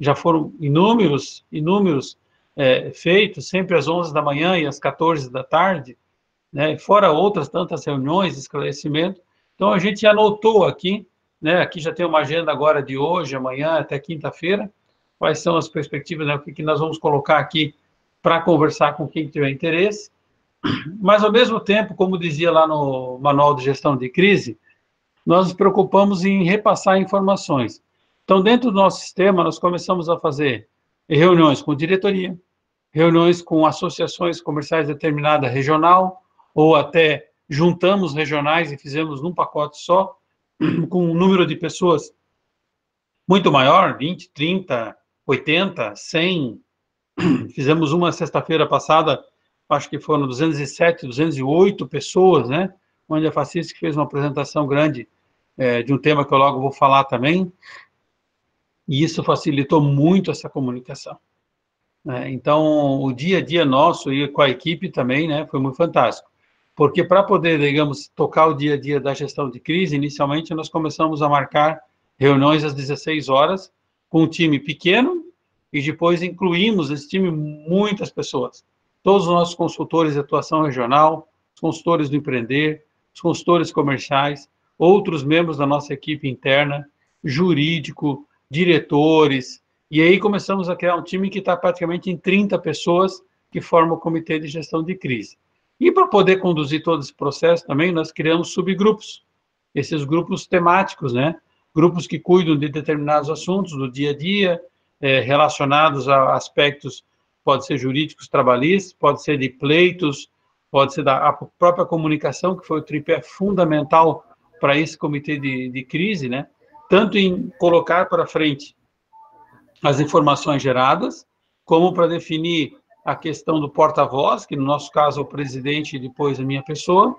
já foram inúmeros feitos, sempre às 11 da manhã e às 14 da tarde, né, fora outras tantas reuniões de esclarecimento. Então, a gente anotou aqui, né, aqui já tem uma agenda agora de hoje, amanhã, até quinta-feira, quais são as perspectivas, né, o que nós vamos colocar aqui para conversar com quem tiver interesse. Mas, ao mesmo tempo, como dizia lá no Manual de Gestão de Crise, nós nos preocupamos em repassar informações. Então, dentro do nosso sistema, nós começamos a fazer reuniões com diretoria, reuniões com associações comerciais determinada regional, ou até juntamos regionais e fizemos num pacote só, com um número de pessoas muito maior, 20, 30, 80, 100. Fizemos uma sexta-feira passada, acho que foram 207, 208 pessoas, né? Onde a Facisc fez uma apresentação grande de um tema que eu logo vou falar também, e isso facilitou muito essa comunicação. Então, o dia a dia nosso e com a equipe também, né, foi muito fantástico. Porque para poder, digamos, tocar o dia a dia da gestão de crise, inicialmente nós começamos a marcar reuniões às 16 horas, com um time pequeno, e depois incluímos nesse time muitas pessoas. Todos os nossos consultores de atuação regional, os consultores do empreender, os consultores comerciais, outros membros da nossa equipe interna, jurídico, diretores, e aí começamos a criar um time que está praticamente em 30 pessoas que formam o Comitê de Gestão de Crise. E para poder conduzir todo esse processo também, nós criamos subgrupos, esses grupos temáticos, né? Grupos que cuidam de determinados assuntos do dia a dia, relacionados a aspectos, pode ser jurídicos, trabalhistas, pode ser de pleitos, pode ser da própria comunicação, que foi o tripé fundamental para esse comitê de crise, né? Tanto em colocar para frente as informações geradas, como para definir a questão do porta-voz, que no nosso caso é o presidente e depois a minha pessoa,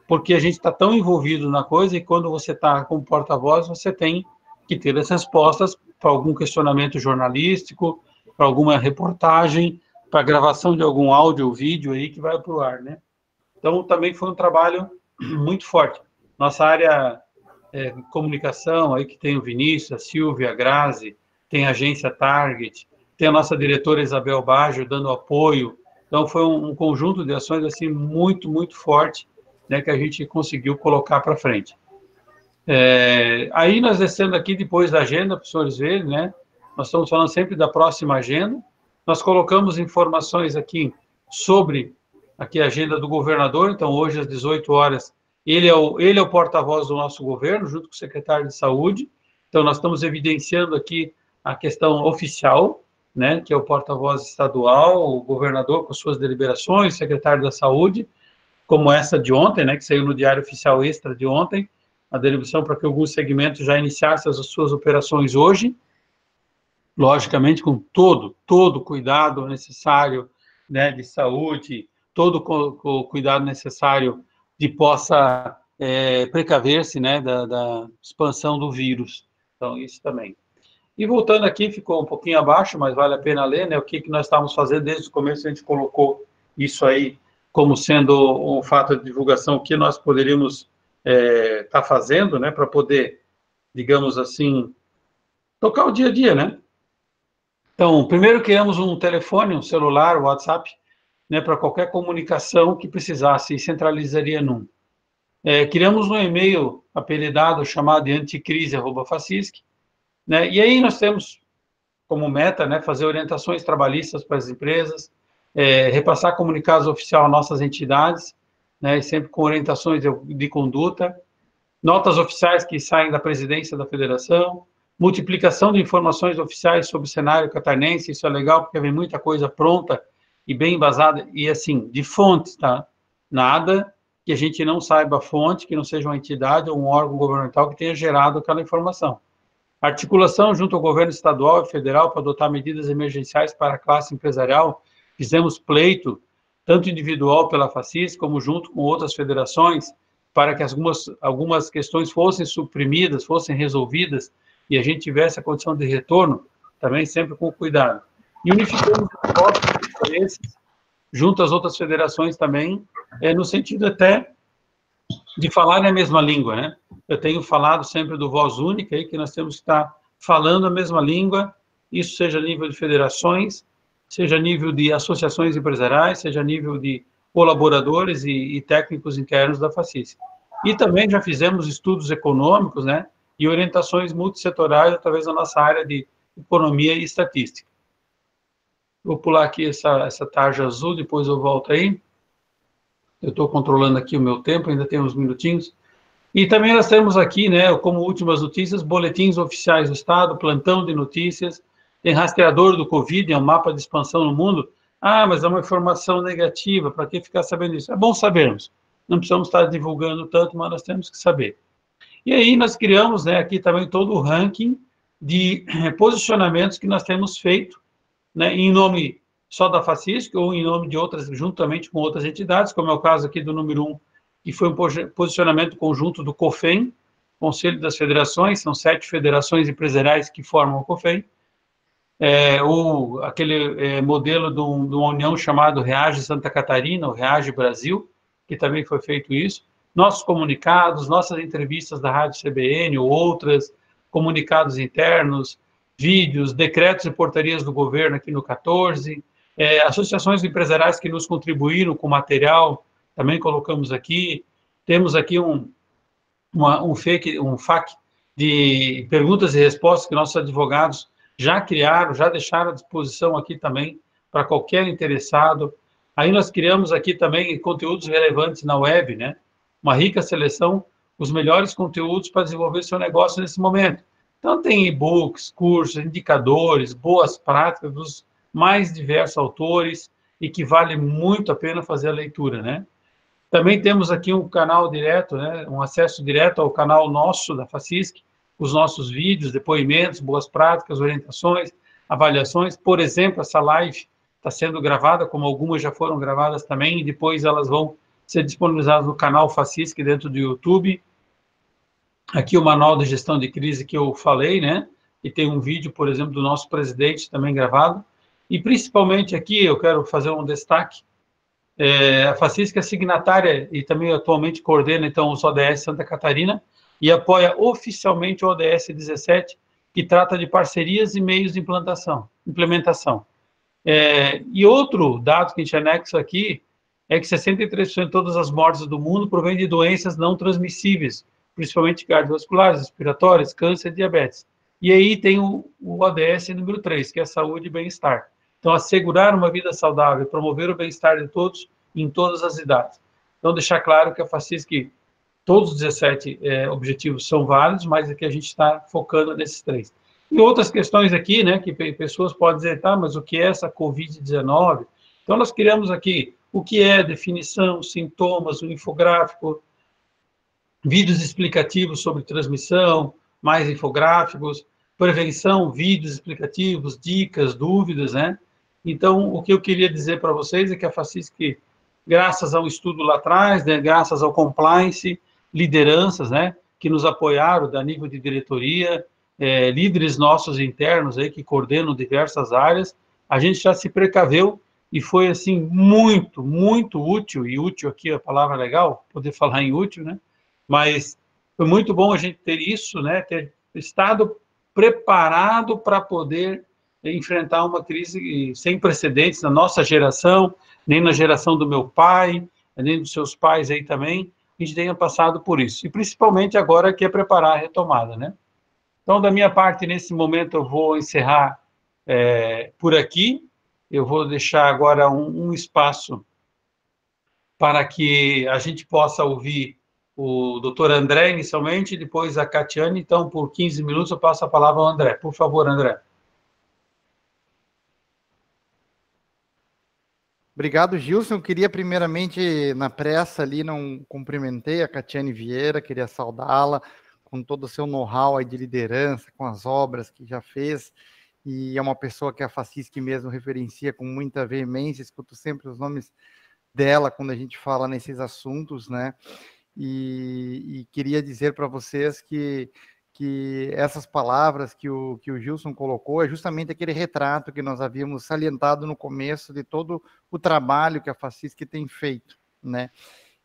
porque a gente está tão envolvido na coisa e quando você está como porta-voz, você tem que ter as respostas para algum questionamento jornalístico, para alguma reportagem, para gravação de algum áudio ou vídeo aí que vai para o ar, né? Então, também foi um trabalho muito forte. Nossa área comunicação, aí que tem o Vinícius, a Silvia, a Grazi, tem a agência Target, tem a nossa diretora Isabel Baggio dando apoio. Então, foi um conjunto de ações assim muito, muito forte, né, que a gente conseguiu colocar para frente. Aí, nós descendo aqui depois da agenda, para os senhores verem, né, nós estamos falando sempre da próxima agenda. Nós colocamos informações aqui sobre aqui a agenda do governador. Então, hoje, às 18 horas, ele é o porta-voz do nosso governo, junto com o secretário de Saúde. Então, nós estamos evidenciando aqui a questão oficial, né, que é o porta-voz estadual, o governador com suas deliberações, o secretário da Saúde, como essa de ontem, né, que saiu no Diário Oficial Extra de ontem, a deliberação para que alguns segmentos já iniciassem as suas operações hoje, logicamente com todo o cuidado necessário, né, de saúde, todo o cuidado necessário de possa precaver-se, né, da expansão do vírus. Então, isso também. E voltando aqui, ficou um pouquinho abaixo, mas vale a pena ler, né, o que nós estávamos fazendo desde o começo, a gente colocou isso aí como sendo um fato de divulgação, o que nós poderíamos estar fazendo, né, para poder, digamos assim, tocar o dia a dia, né? Então, primeiro criamos um telefone, um celular, um WhatsApp, né, para qualquer comunicação que precisasse e centralizaria num. Criamos um e-mail apelidado, chamado de anticrise@facisc, né, e aí nós temos como meta, né, fazer orientações trabalhistas para as empresas, repassar comunicados oficiais às nossas entidades, né, sempre com orientações de conduta, notas oficiais que saem da presidência da federação, multiplicação de informações oficiais sobre o cenário catarinense. Isso é legal, porque vem muita coisa pronta e bem embasada, e assim, de fontes, tá? Nada que a gente não saiba a fonte, que não seja uma entidade ou um órgão governamental que tenha gerado aquela informação. Articulação junto ao governo estadual e federal para adotar medidas emergenciais para a classe empresarial. Fizemos pleito, tanto individual pela Facisc, como junto com outras federações, para que algumas questões fossem suprimidas, fossem resolvidas, e a gente tivesse a condição de retorno, também sempre com cuidado. E unificamos os interesses junto às outras federações também, no sentido até de falar a mesma língua, né? Eu tenho falado sempre do voz única, aí, que nós temos que estar falando a mesma língua, isso seja a nível de federações, seja a nível de associações empresariais, seja a nível de colaboradores e técnicos internos da FACISC. E também já fizemos estudos econômicos, né, e orientações multissetoriais através da nossa área de economia e estatística. Vou pular aqui essa tarja azul, depois eu volto aí. Eu estou controlando aqui o meu tempo, ainda tem uns minutinhos. E também nós temos aqui, né, como últimas notícias, boletins oficiais do Estado, plantão de notícias, tem rastreador do Covid, é um mapa de expansão no mundo. Ah, mas é uma informação negativa, para que ficar sabendo isso? É bom sabermos. Não precisamos estar divulgando tanto, mas nós temos que saber. E aí nós criamos, né, aqui também todo o ranking de posicionamentos que nós temos feito, né, em nome só da FACISC ou em nome de outras, juntamente com outras entidades, como é o caso aqui do número 1, que foi um posicionamento conjunto do COFEM, Conselho das Federações, são 7 federações empresariais que formam o COFEM, ou aquele modelo de uma união chamado Reage Santa Catarina, ou Reage Brasil, que também foi feito isso, nossos comunicados, nossas entrevistas da Rádio CBN ou outras, comunicados internos, vídeos, decretos e portarias do governo aqui no 14, associações empresariais que nos contribuíram com material, também colocamos aqui, temos aqui um FAQ de perguntas e respostas que nossos advogados já criaram, já deixaram à disposição aqui também para qualquer interessado. Aí nós criamos aqui também conteúdos relevantes na web, né? Uma rica seleção, os melhores conteúdos para desenvolver seu negócio nesse momento. Então tem e-books, cursos, indicadores, boas práticas dos mais diversos autores e que vale muito a pena fazer a leitura, né? Também temos aqui um canal direto, né, um acesso direto ao canal nosso da FACISC, os nossos vídeos, depoimentos, boas práticas, orientações, avaliações. Por exemplo, essa live está sendo gravada, como algumas já foram gravadas também, e depois elas vão ser disponibilizadas no canal FACISC dentro do YouTube. Aqui o manual de gestão de crise que eu falei, né, e tem um vídeo, por exemplo, do nosso presidente também gravado. E principalmente aqui eu quero fazer um destaque. A FACISC é signatária e também atualmente coordena, então, os ODS Santa Catarina e apoia oficialmente o ODS 17, que trata de parcerias e meios de implementação. E outro dado que a gente anexa aqui é que 63% de todas as mortes do mundo provêm de doenças não transmissíveis, principalmente cardiovasculares, respiratórias, câncer e diabetes. E aí tem o ODS número 3, que é saúde e bem-estar. Então, assegurar uma vida saudável, promover o bem-estar de todos em todas as idades. Então, deixar claro que a FACISC, todos os 17 objetivos são válidos, mas aqui a gente está focando nesses 3. E outras questões aqui, né, que pessoas podem dizer, tá, mas o que é essa Covid-19? Então, nós criamos aqui o que é definição, sintomas, o infográfico, vídeos explicativos sobre transmissão, mais infográficos, prevenção, vídeos explicativos, dicas, dúvidas, né? Então, o que eu queria dizer para vocês é que a FACISC, graças ao estudo lá atrás, né, graças ao compliance, lideranças, né, que nos apoiaram da nível de diretoria, líderes nossos internos aí que coordenam diversas áreas, a gente já se precaveu e foi, assim, muito, muito útil, e útil aqui é a palavra legal, poder falar em útil, né? Mas foi muito bom a gente ter isso, né, ter estado preparado para poder enfrentar uma crise sem precedentes na nossa geração, nem na geração do meu pai, nem dos seus pais aí também, a gente tenha passado por isso. E principalmente agora que é preparar a retomada, né? Então, da minha parte, nesse momento, eu vou encerrar por aqui. Eu vou deixar agora um espaço para que a gente possa ouvir o doutor André inicialmente, e depois a Catiane. Então, por 15 minutos, eu passo a palavra ao André. Por favor, André. Obrigado, Gilson. Eu queria, primeiramente, na pressa ali, não cumprimentei a Catiane Vieira, queria saudá-la com todo o seu know-how de liderança, com as obras que já fez, e é uma pessoa que a FACISC mesmo referencia com muita veemência, escuto sempre os nomes dela quando a gente fala nesses assuntos, né? E queria dizer para vocês que essas palavras que o Gilson colocou é justamente aquele retrato que nós havíamos salientado no começo de todo o trabalho que a FACISC tem feito, né?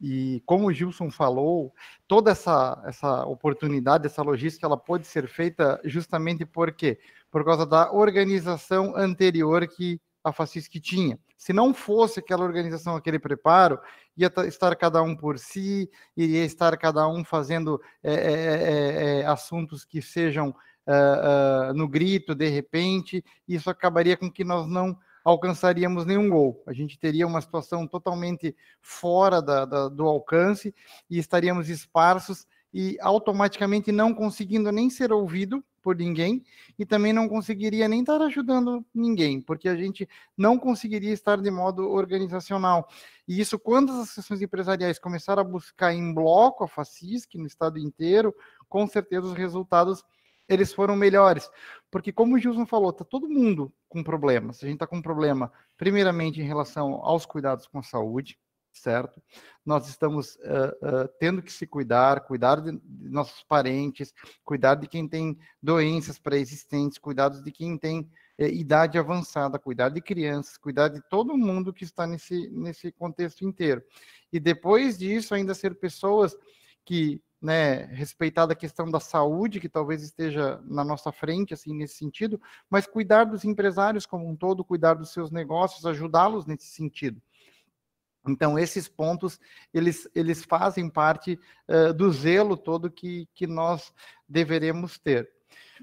E como o Gilson falou, toda essa oportunidade, essa logística, ela pode ser feita justamente por quê? por causa da organização anterior que a FACISC tinha. Se não fosse aquela organização, aquele preparo, ia estar cada um por si, iria estar cada um fazendo assuntos que sejam no grito, de repente, isso acabaria com que nós não alcançaríamos nenhum gol. A gente teria uma situação totalmente fora do alcance e estaríamos esparsos e automaticamente não conseguindo nem ser ouvido por ninguém e também não conseguiria nem estar ajudando ninguém, porque a gente não conseguiria estar de modo organizacional. E isso, quando as associações empresariais começaram a buscar em bloco a FACISC no estado inteiro, com certeza os resultados eles foram melhores, porque como o Gilson falou, está todo mundo com problemas. A gente está com um problema, primeiramente, em relação aos cuidados com a saúde, certo? Nós estamos tendo que se cuidar de nossos parentes, cuidar de quem tem doenças pré-existentes, cuidar de quem tem idade avançada, cuidar de crianças, cuidar de todo mundo que está nesse contexto inteiro. E depois disso, ainda ser pessoas que, né, respeitada a questão da saúde, que talvez esteja na nossa frente, assim, nesse sentido, mas cuidar dos empresários como um todo, cuidar dos seus negócios, ajudá-los nesse sentido. Então, esses pontos, eles fazem parte do zelo todo que nós deveremos ter.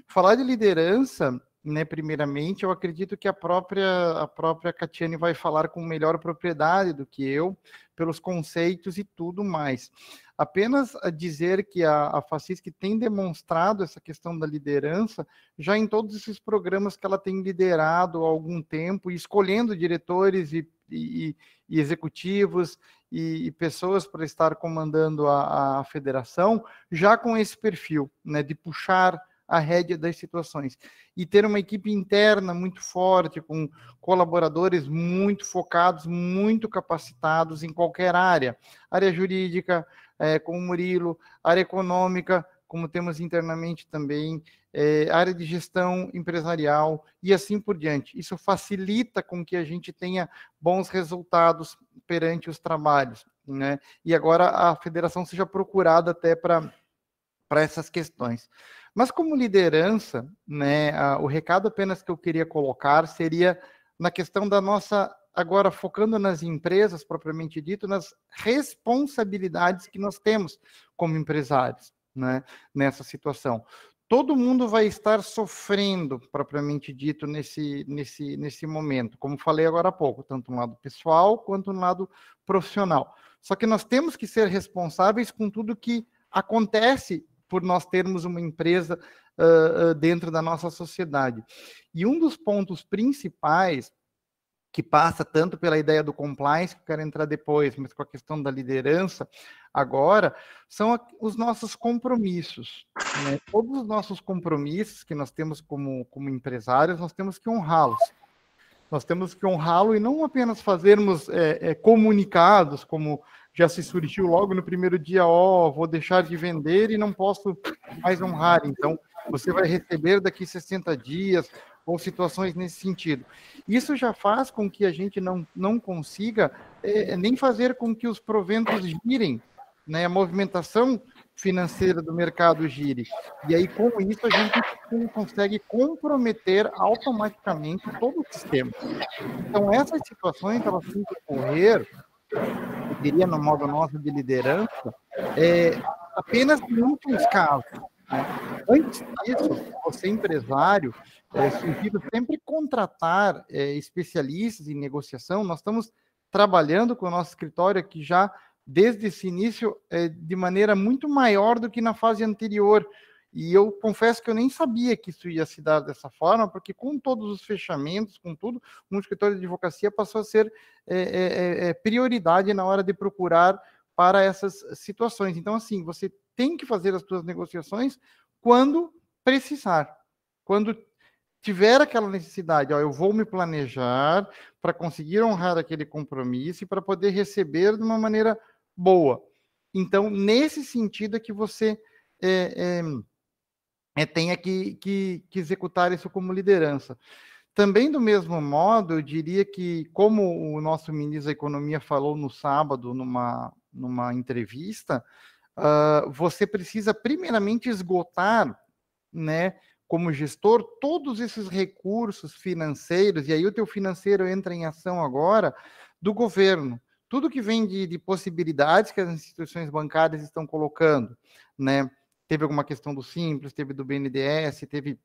Falar de liderança, né, primeiramente, eu acredito que a própria Catiane vai falar com melhor propriedade do que eu, pelos conceitos e tudo mais. Apenas a dizer que a FACISC tem demonstrado essa questão da liderança já em todos esses programas que ela tem liderado há algum tempo, escolhendo diretores e executivos e pessoas para estar comandando a federação, já com esse perfil, né, de puxar a rédea das situações. E ter uma equipe interna muito forte, com colaboradores muito focados, muito capacitados em qualquer área. Área jurídica, com o Murilo, área econômica, como temos internamente também, área de gestão empresarial e assim por diante. Isso facilita com que a gente tenha bons resultados perante os trabalhos, né? E agora a federação seja procurada até para essas questões. Mas como liderança, né, o recado apenas que eu queria colocar seria na questão da nossa, agora focando nas empresas propriamente dito, nas responsabilidades que nós temos como empresários, né, nessa situação. Todo mundo vai estar sofrendo, propriamente dito, nesse momento, como falei agora há pouco, tanto no lado pessoal quanto no lado profissional. Só que nós temos que ser responsáveis com tudo que acontece por nós termos uma empresa dentro da nossa sociedade. E um dos pontos principais, que passa tanto pela ideia do compliance, que eu quero entrar depois, mas com a questão da liderança, agora, são os nossos compromissos, né? Todos os nossos compromissos que nós temos como empresários, nós temos que honrá-los. Nós temos que honrá-lo e não apenas fazermos comunicados, como já se surgiu logo no primeiro dia, vou deixar de vender e não posso mais honrar, então você vai receber daqui 60 dias, ou situações nesse sentido. Isso já faz com que a gente não consiga nem fazer com que os proventos girem, né, a movimentação financeira do mercado gire. E aí, com isso, a gente consegue comprometer automaticamente todo o sistema. Então, essas situações, elas têm que ocorrer, eu diria, no modo nosso de liderança, apenas em muitos casos. Né? Antes disso, você empresário, sugiro sempre contratar especialistas em negociação. Nós estamos trabalhando com o nosso escritório aqui já desde esse início de maneira muito maior do que na fase anterior. E eu confesso que eu nem sabia que isso ia se dar dessa forma, porque com todos os fechamentos, com tudo, um escritório de advocacia passou a ser prioridade na hora de procurar para essas situações. Então, assim, você tem que fazer as suas negociações quando precisar. Quando tiver aquela necessidade, eu vou me planejar para conseguir honrar aquele compromisso e para poder receber de uma maneira boa. Então, nesse sentido é que você tenha que executar isso como liderança. Também, do mesmo modo, eu diria que, como o nosso ministro da Economia falou no sábado, numa entrevista, você precisa primeiramente esgotar, né, como gestor, todos esses recursos financeiros, e aí o teu financeiro entra em ação agora, do governo. Tudo que vem de possibilidades que as instituições bancárias estão colocando, né? Teve alguma questão do Simples, teve do BNDES, teve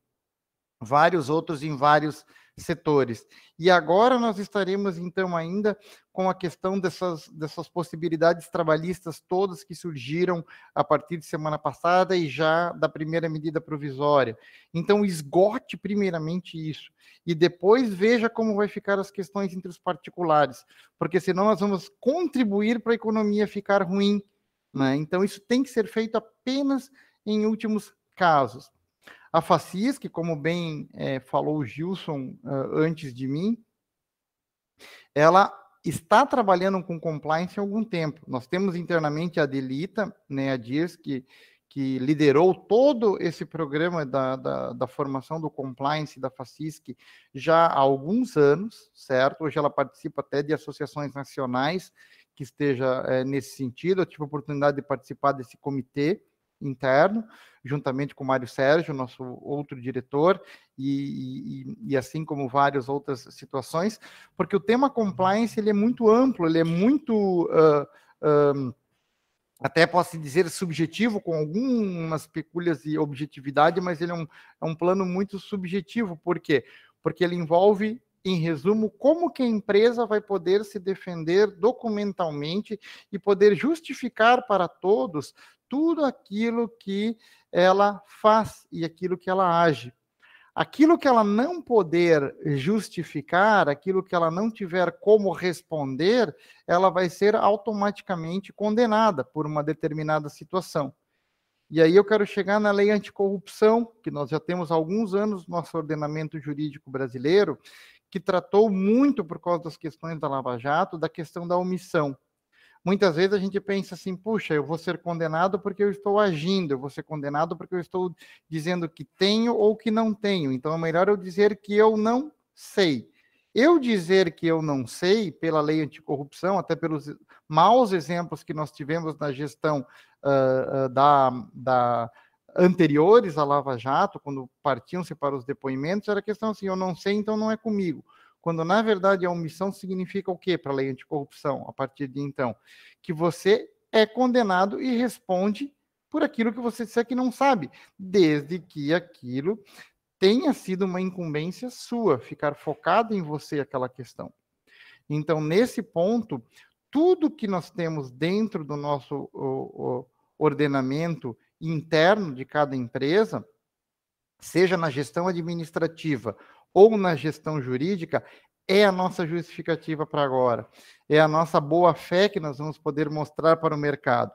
vários outros em vários setores. E agora nós estaremos, então, ainda com a questão dessas possibilidades trabalhistas todas que surgiram a partir de semana passada e já da primeira medida provisória. Então, esgote primeiramente isso. E depois veja como vai ficar as questões entre os particulares, porque senão nós vamos contribuir para a economia ficar ruim, né? Então, isso tem que ser feito apenas em últimos casos. A FACISC, como bem falou o Gilson antes de mim, ela está trabalhando com compliance há algum tempo. Nós temos internamente a Delita, né, a Dirs, que liderou todo esse programa da formação do compliance da FACISC já há alguns anos, certo? Hoje ela participa até de associações nacionais que esteja nesse sentido. Eu tive a oportunidade de participar desse comitê interno, juntamente com o Mário Sérgio, nosso outro diretor, e assim como várias outras situações, porque o tema compliance ele é muito amplo, ele é muito, até posso dizer, subjetivo, com algumas peculiares de objetividade, mas ele é um plano muito subjetivo. Por quê? Porque ele envolve, em resumo, como que a empresa vai poder se defender documentalmente e poder justificar para todos tudo aquilo que ela faz e aquilo que ela age. Aquilo que ela não poder justificar, aquilo que ela não tiver como responder, ela vai ser automaticamente condenada por uma determinada situação. E aí eu quero chegar na lei anticorrupção, que nós já temos há alguns anos no nosso ordenamento jurídico brasileiro, que tratou muito, por causa das questões da Lava Jato, da questão da omissão. Muitas vezes a gente pensa assim, puxa, eu vou ser condenado porque eu estou agindo, eu vou ser condenado porque eu estou dizendo que tenho ou que não tenho. Então é melhor eu dizer que eu não sei. Eu dizer que eu não sei, pela lei anticorrupção, até pelos maus exemplos que nós tivemos na gestão anteriores à Lava Jato, quando partiam-se para os depoimentos, era questão assim, eu não sei, então não é comigo. Quando, na verdade, a omissão significa o quê para a lei anticorrupção, a partir de então? Que você é condenado e responde por aquilo que você disser que não sabe, desde que aquilo tenha sido uma incumbência sua, ficar focado em você aquela questão. Então, nesse ponto, tudo que nós temos dentro do nosso ordenamento interno de cada empresa, seja na gestão administrativa ou na gestão jurídica, é a nossa justificativa para agora. É a nossa boa-fé que nós vamos poder mostrar para o mercado.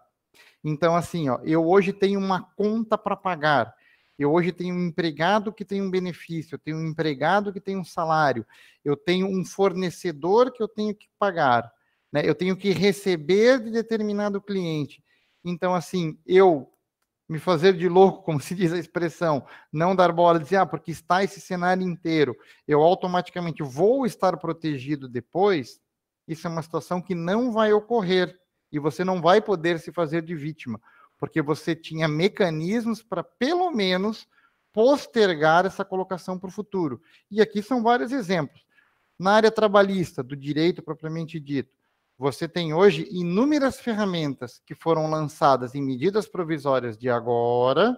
Então, assim, ó, eu hoje tenho uma conta para pagar. Eu hoje tenho um empregado que tem um benefício, eu tenho um empregado que tem um salário, eu tenho um fornecedor que eu tenho que pagar, né? Eu tenho que receber de determinado cliente. Então, assim, eu me fazer de louco, como se diz a expressão, não dar bola, dizer, porque está esse cenário inteiro, eu automaticamente vou estar protegido depois, isso é uma situação que não vai ocorrer, e você não vai poder se fazer de vítima, porque você tinha mecanismos para, pelo menos, postergar essa colocação para o futuro. E aqui são vários exemplos. Na área trabalhista, do direito propriamente dito, você tem hoje inúmeras ferramentas que foram lançadas em medidas provisórias de agora,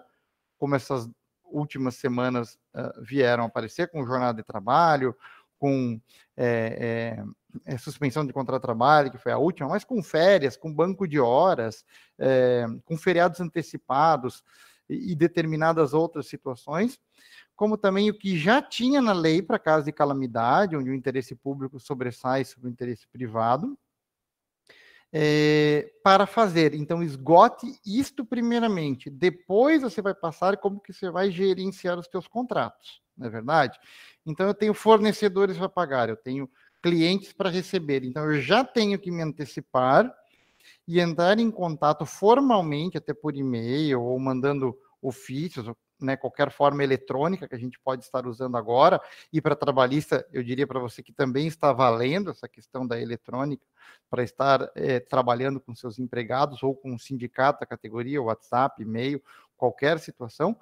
como essas últimas semanas vieram aparecer, com jornada de trabalho, com suspensão de contrato de trabalho, que foi a última, mas com férias, com banco de horas, com feriados antecipados e determinadas outras situações, como também o que já tinha na lei para caso de calamidade, onde o interesse público sobressai sobre o interesse privado, para fazer. Então, esgote isto primeiramente. Depois você vai passar como que você vai gerenciar os seus contratos, não é verdade? Então, eu tenho fornecedores para pagar, eu tenho clientes para receber. Então, eu já tenho que me antecipar e entrar em contato formalmente, até por e-mail, ou mandando ofícios, né, qualquer forma eletrônica que a gente pode estar usando agora, e para trabalhista, eu diria para você que também está valendo essa questão da eletrônica, para estar trabalhando com seus empregados, ou com o sindicato da categoria, WhatsApp, e-mail, qualquer situação,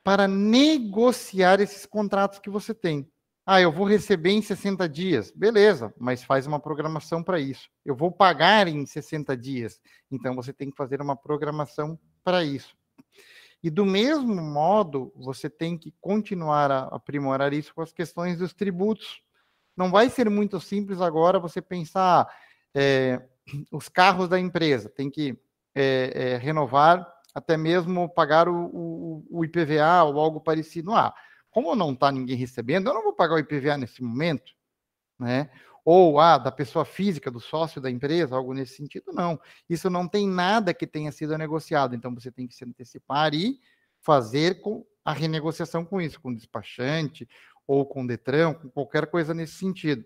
para negociar esses contratos que você tem. Ah, eu vou receber em 60 dias. Beleza, mas faz uma programação para isso. Eu vou pagar em 60 dias. Então, você tem que fazer uma programação para isso. E do mesmo modo, você tem que continuar a aprimorar isso com as questões dos tributos. Não vai ser muito simples agora você pensar os carros da empresa, tem que renovar, até mesmo pagar o IPVA ou algo parecido. Ah, como não está ninguém recebendo, eu não vou pagar o IPVA nesse momento, né? Ou da pessoa física, do sócio da empresa, algo nesse sentido, não. Isso não tem nada que tenha sido negociado, então você tem que se antecipar e fazer a renegociação com isso, com o despachante, ou com o Detran, com qualquer coisa nesse sentido.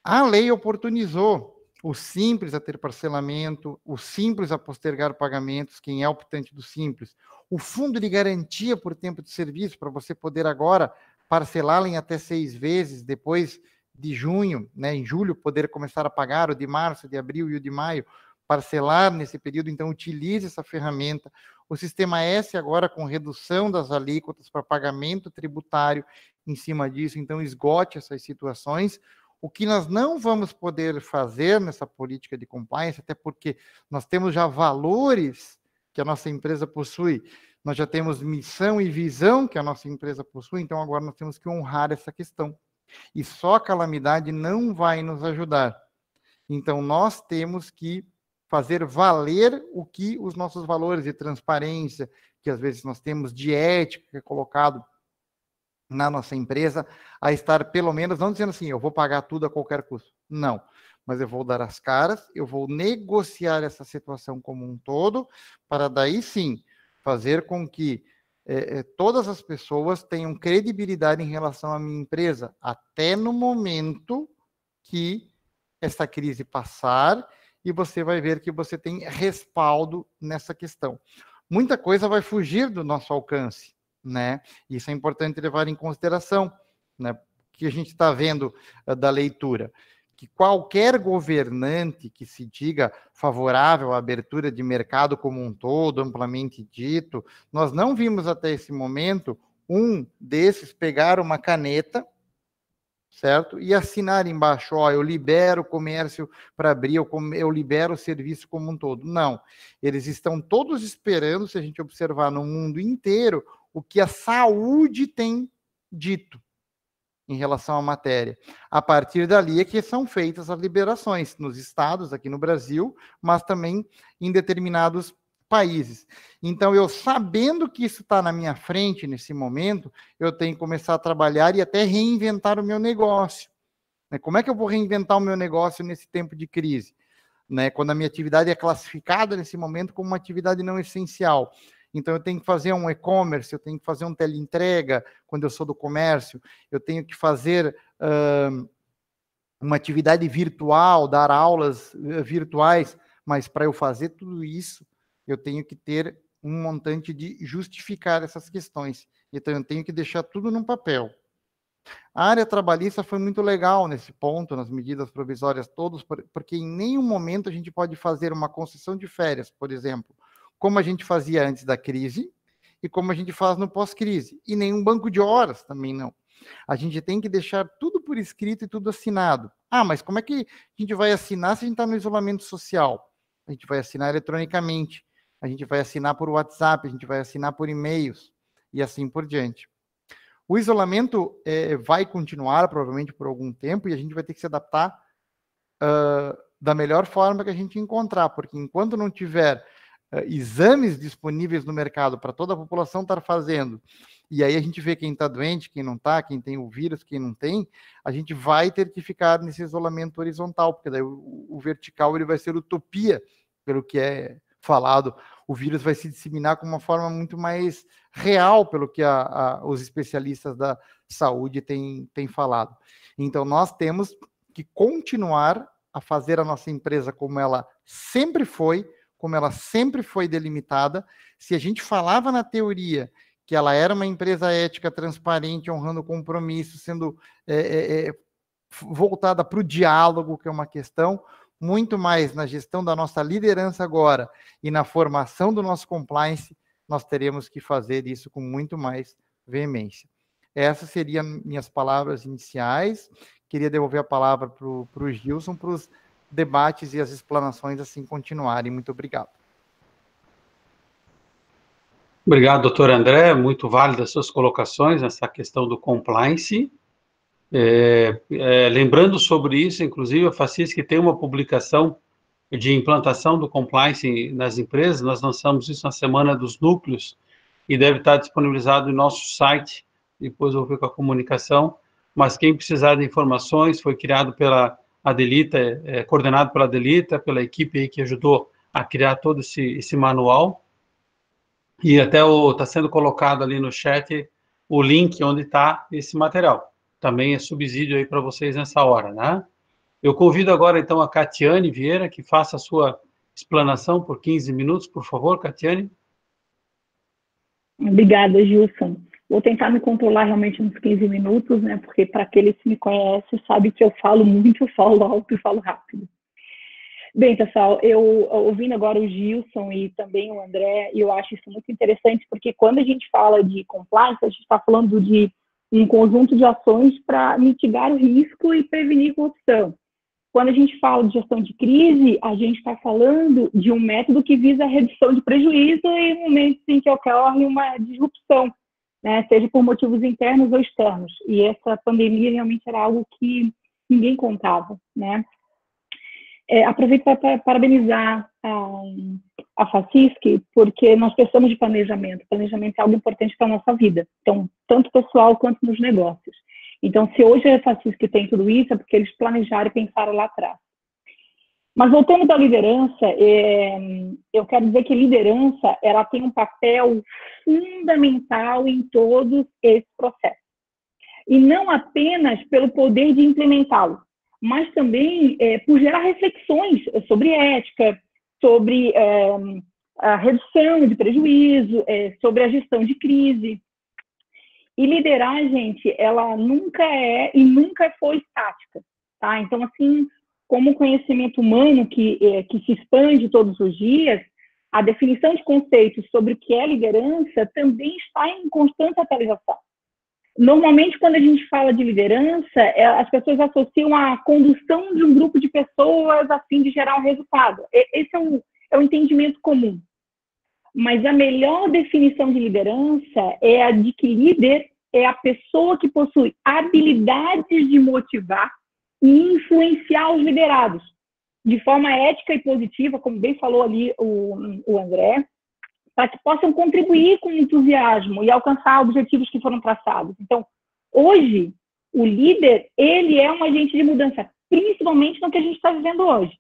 A lei oportunizou o simples a ter parcelamento, o simples a postergar pagamentos, quem é optante do simples, o fundo de garantia por tempo de serviço, para você poder agora parcelar em até 6 vezes, depois de junho, né, em julho, poder começar a pagar o de março, de abril e o de maio, parcelar nesse período, então utilize essa ferramenta. O Sistema S agora com redução das alíquotas para pagamento tributário em cima disso, então esgote essas situações. O que nós não vamos poder fazer nessa política de compliance, até porque nós temos já valores que a nossa empresa possui, nós já temos missão e visão que a nossa empresa possui, então agora nós temos que honrar essa questão. E só a calamidade não vai nos ajudar. Então, nós temos que fazer valer o que os nossos valores de transparência, que às vezes nós temos de ética, que é colocado na nossa empresa, a estar pelo menos, não dizendo assim, eu vou pagar tudo a qualquer custo. Não, mas eu vou dar as caras, eu vou negociar essa situação como um todo, para daí sim, fazer com que todas as pessoas tenham credibilidade em relação à minha empresa, até no momento que essa crise passar e você vai ver que você tem respaldo nessa questão. Muita coisa vai fugir do nosso alcance, né? Isso é importante levar em consideração, né? Que a gente está vendo da leitura, que qualquer governante que se diga favorável à abertura de mercado como um todo, amplamente dito, nós não vimos até esse momento um desses pegar uma caneta, certo? E assinar embaixo, eu libero o comércio para abrir, eu libero o serviço como um todo. Não, eles estão todos esperando, se a gente observar no mundo inteiro, o que a saúde tem dito em relação à matéria. A partir dali é que são feitas as liberações nos estados, aqui no Brasil, mas também em determinados países. Então, eu sabendo que isso está na minha frente nesse momento, eu tenho que começar a trabalhar e até reinventar o meu negócio. Como é que eu vou reinventar o meu negócio nesse tempo de crise? Quando a minha atividade é classificada nesse momento como uma atividade não essencial. Então, eu tenho que fazer um e-commerce, eu tenho que fazer um teleentrega, quando eu sou do comércio, eu tenho que fazer uma atividade virtual, dar aulas virtuais, mas para eu fazer tudo isso, eu tenho que ter um montante de justificar essas questões. Então, eu tenho que deixar tudo num papel. A área trabalhista foi muito legal nesse ponto, nas medidas provisórias todas, porque em nenhum momento a gente pode fazer uma concessão de férias, por exemplo, como a gente fazia antes da crise e como a gente faz no pós-crise. E nenhum banco de horas também não. A gente tem que deixar tudo por escrito e tudo assinado. Mas como é que a gente vai assinar se a gente está no isolamento social? A gente vai assinar eletronicamente, a gente vai assinar por WhatsApp, a gente vai assinar por e-mails e assim por diante. O isolamento vai continuar provavelmente por algum tempo e a gente vai ter que se adaptar da melhor forma que a gente encontrar, porque enquanto não tiver exames disponíveis no mercado para toda a população estar fazendo, e aí a gente vê quem está doente, quem não está, quem tem o vírus, quem não tem, a gente vai ter que ficar nesse isolamento horizontal, porque daí o vertical ele vai ser utopia, pelo que é falado, o vírus vai se disseminar com uma forma muito mais real, pelo que os especialistas da saúde têm falado. Então, nós temos que continuar a fazer a nossa empresa como ela sempre foi delimitada. Se a gente falava na teoria que ela era uma empresa ética, transparente, honrando compromissos, sendo voltada para o diálogo, que é uma questão, muito mais na gestão da nossa liderança agora e na formação do nosso compliance, nós teremos que fazer isso com muito mais veemência. Essas seriam minhas palavras iniciais. Queria devolver a palavra para o Gilson, para os debates e as explanações assim continuarem. Muito obrigado. Obrigado, doutor André. Muito válidas as suas colocações nessa questão do compliance. Lembrando sobre isso, inclusive, a FACISC tem uma publicação de implantação do compliance nas empresas. Nós lançamos isso na Semana dos Núcleos e deve estar disponibilizado no nosso site. Depois eu vou ver com a comunicação. Mas quem precisar de informações, foi criado pela Adelita, coordenado pela Adelita, pela equipe aí que ajudou a criar todo esse manual. E até está sendo colocado ali no chat o link onde está esse material. Também é subsídio aí para vocês nessa hora, né? Eu convido agora, então, a Catiane Vieira, que faça a sua explanação por 15 minutos, por favor, Catiane. Obrigada, Gilson. Vou tentar me controlar realmente uns 15 minutos, né? Porque para aqueles que me conhecem, sabem que eu falo muito, eu falo alto e falo rápido. Bem, pessoal, eu ouvindo agora o Gilson e também o André, eu acho isso muito interessante, porque quando a gente fala de compliance, a gente está falando de um conjunto de ações para mitigar o risco e prevenir corrupção. Quando a gente fala de gestão de crise, a gente está falando de um método que visa a redução de prejuízo em momentos em que ocorre uma disrupção, né, seja por motivos internos ou externos. E essa pandemia realmente era algo que ninguém contava, né? Aproveito para parabenizar a FACISC, porque nós precisamos de planejamento. Planejamento é algo importante para a nossa vida, então, tanto pessoal quanto nos negócios. Então, se hoje a FACISC tem tudo isso, é porque eles planejaram e pensaram lá atrás. Mas voltando da liderança, eu quero dizer que liderança ela tem um papel fundamental em todo esse processo. E não apenas pelo poder de implementá-lo, mas também por gerar reflexões sobre ética, sobre a redução de prejuízo, sobre a gestão de crise. E liderar, gente, ela nunca é e nunca foi estática, tá? Então, assim, como o conhecimento humano que se expande todos os dias, a definição de conceitos sobre o que é liderança também está em constante atualização. Normalmente, quando a gente fala de liderança, as pessoas associam a condução de um grupo de pessoas a fim de gerar um resultado. Esse é um entendimento comum. Mas a melhor definição de liderança é a de que líder é a pessoa que possui habilidades de motivar e influenciar os liderados, de forma ética e positiva, como bem falou ali o André, para que possam contribuir com entusiasmo e alcançar objetivos que foram traçados. Então, hoje, o líder, ele é um agente de mudança, principalmente no que a gente está vivendo hoje.